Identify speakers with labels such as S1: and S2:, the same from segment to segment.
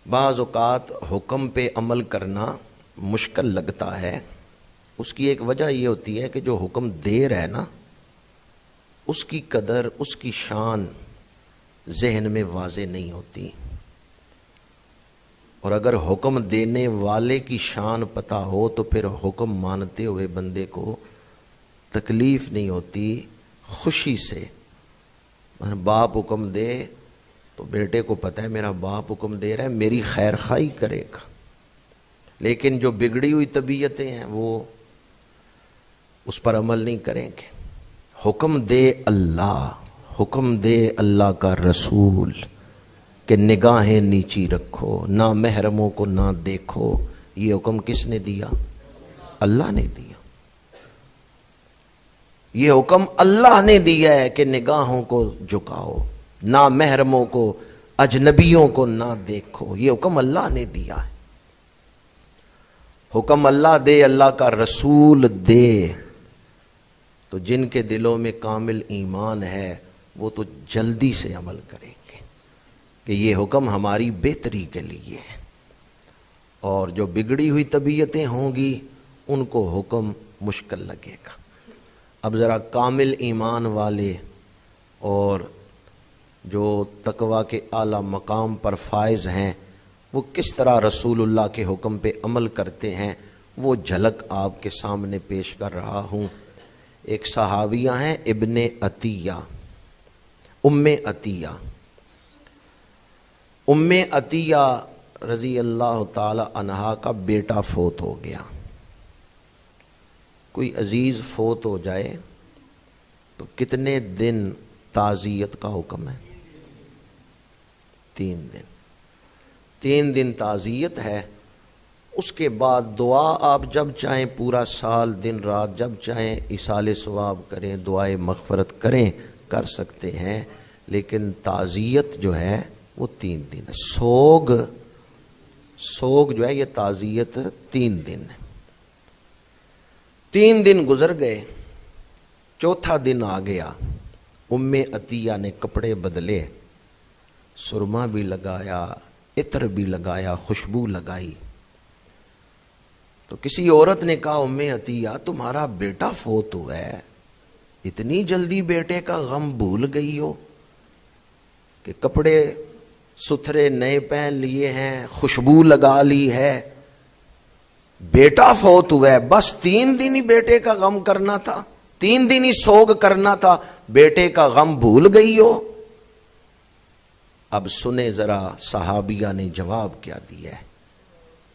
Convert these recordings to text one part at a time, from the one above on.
S1: بعض اوقات حکم پہ عمل کرنا مشکل لگتا ہے. اس کی ایک وجہ یہ ہوتی ہے کہ جو حکم دے رہا ہے نا، اس کی قدر، اس کی شان ذہن میں واضح نہیں ہوتی. اور اگر حکم دینے والے کی شان پتہ ہو تو پھر حکم مانتے ہوئے بندے کو تکلیف نہیں ہوتی، خوشی سے. باپ حکم دے تو بیٹے کو پتہ ہے میرا باپ حکم دے رہا ہے، میری خیر خواہی کرے گا. لیکن جو بگڑی ہوئی طبیعتیں ہیں وہ اس پر عمل نہیں کریں گے. حکم دے اللہ، حکم دے اللہ کا رسول کہ نگاہیں نیچی رکھو، نہ محرموں کو نہ دیکھو. یہ حکم کس نے دیا؟ اللہ نے دیا. یہ حکم اللہ نے دیا ہے کہ نگاہوں کو جھکاؤ، نہ محرموں کو، اجنبیوں کو نہ دیکھو. یہ حکم اللہ نے دیا ہے. حکم اللہ دے، اللہ کا رسول دے، تو جن کے دلوں میں کامل ایمان ہے وہ تو جلدی سے عمل کریں گے کہ یہ حکم ہماری بہتری کے لیے ہے. اور جو بگڑی ہوئی طبیعتیں ہوں گی ان کو حکم مشکل لگے گا. اب ذرا کامل ایمان والے اور جو تقویٰ کے اعلیٰ مقام پر فائز ہیں وہ کس طرح رسول اللہ کے حکم پہ عمل کرتے ہیں وہ جھلک آپ کے سامنے پیش کر رہا ہوں. ایک صحابیہ ہیں ابن عطیہ، ام عطیہ. ام عطیہ رضی اللہ تعالی عنہا کا بیٹا فوت ہو گیا. کوئی عزیز فوت ہو جائے تو کتنے دن تعزیت کا حکم ہے؟ 3 دن. 3 دن تعزیت ہے. اس کے بعد دعا آپ جب چاہیں پورا سال دن رات جب چاہیں ایصال ثواب کریں، دعائے مغفرت کریں، کر سکتے ہیں. لیکن تعزیت جو ہے وہ 3 دن ہے. سوگ جو ہے یہ تعزیت 3 دن ہے. 3 دن گزر گئے، 4تھا دن آ گیا. ام عطیہ نے کپڑے بدلے، سرما بھی لگایا، عطر بھی لگایا، خوشبو لگائی. تو کسی عورت نے کہا ام عطیہ تمہارا بیٹا فوت ہوا ہے، اتنی جلدی بیٹے کا غم بھول گئی ہو کہ کپڑے ستھرے نئے پہن لیے ہیں، خوشبو لگا لی ہے، بیٹا فوت ہوا ہے، بس 3 دن ہی بیٹے کا غم کرنا تھا، 3 دن ہی سوگ کرنا تھا، بیٹے کا غم بھول گئی ہو. اب سنے ذرا صحابیہ نے جواب کیا دیا ہے.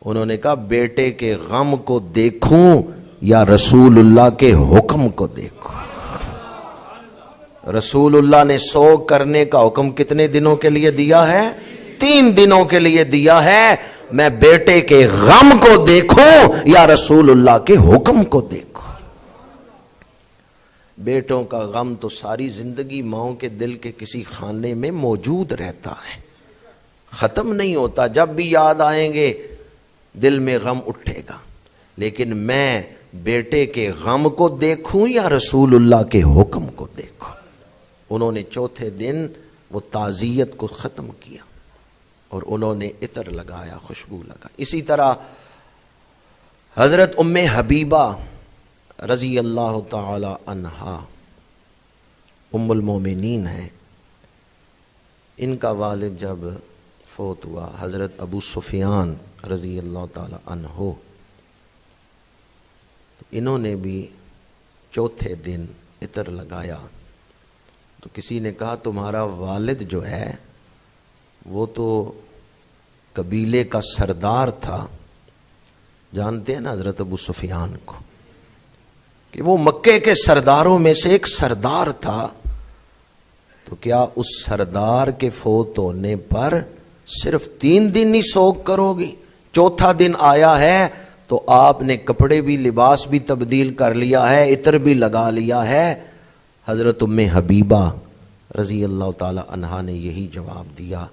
S1: انہوں نے کہا بیٹے کے غم کو دیکھوں یا رسول اللہ کے حکم کو دیکھوں. رسول اللہ نے سوگ کرنے کا حکم کتنے دنوں کے لیے دیا ہے؟ 3 دنوں کے لیے دیا ہے. میں بیٹے کے غم کو دیکھوں یا رسول اللہ کے حکم کو دیکھوں. بیٹوں کا غم تو ساری زندگی ماؤں کے دل کے کسی خانے میں موجود رہتا ہے، ختم نہیں ہوتا. جب بھی یاد آئیں گے دل میں غم اٹھے گا. لیکن میں بیٹے کے غم کو دیکھوں یا رسول اللہ کے حکم کو دیکھوں. انہوں نے 4تھے دن وہ تعزیت کو ختم کیا اور انہوں نے عطر لگایا، خوشبو لگا. اسی طرح حضرت ام حبیبہ رضی اللہ تعالی عنہا ام المومنین ہیں. ان کا والد جب فوت ہوا حضرت ابو سفیان رضی اللہ تعالی عنہ، تو انہوں نے بھی 4تھے دن عطر لگایا. تو کسی نے کہا تمہارا والد جو ہے وہ تو قبیلے کا سردار تھا. جانتے ہیں نا حضرت ابو سفیان کو کہ وہ مکے کے سرداروں میں سے ایک سردار تھا. تو کیا اس سردار کے فوت ہونے پر صرف 3 دن ہی سوگ کرو گی؟ 4تھا دن آیا ہے تو آپ نے کپڑے بھی، لباس بھی تبدیل کر لیا ہے، عطر بھی لگا لیا ہے. حضرت ام حبیبہ رضی اللہ تعالی عنہا نے یہی جواب دیا.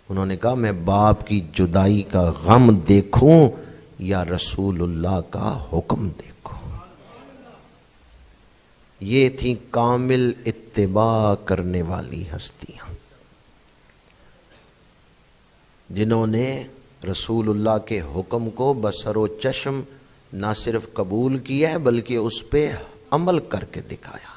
S1: انہوں نے کہا میں باپ کی جدائی کا غم دیکھوں یا رسول اللہ کا حکم دیکھوں. یہ تھی کامل اتباع کرنے والی ہستیاں جنہوں نے رسول اللہ کے حکم کو بصر و چشم نہ صرف قبول کیا ہے بلکہ اس پہ عمل کر کے دکھایا۔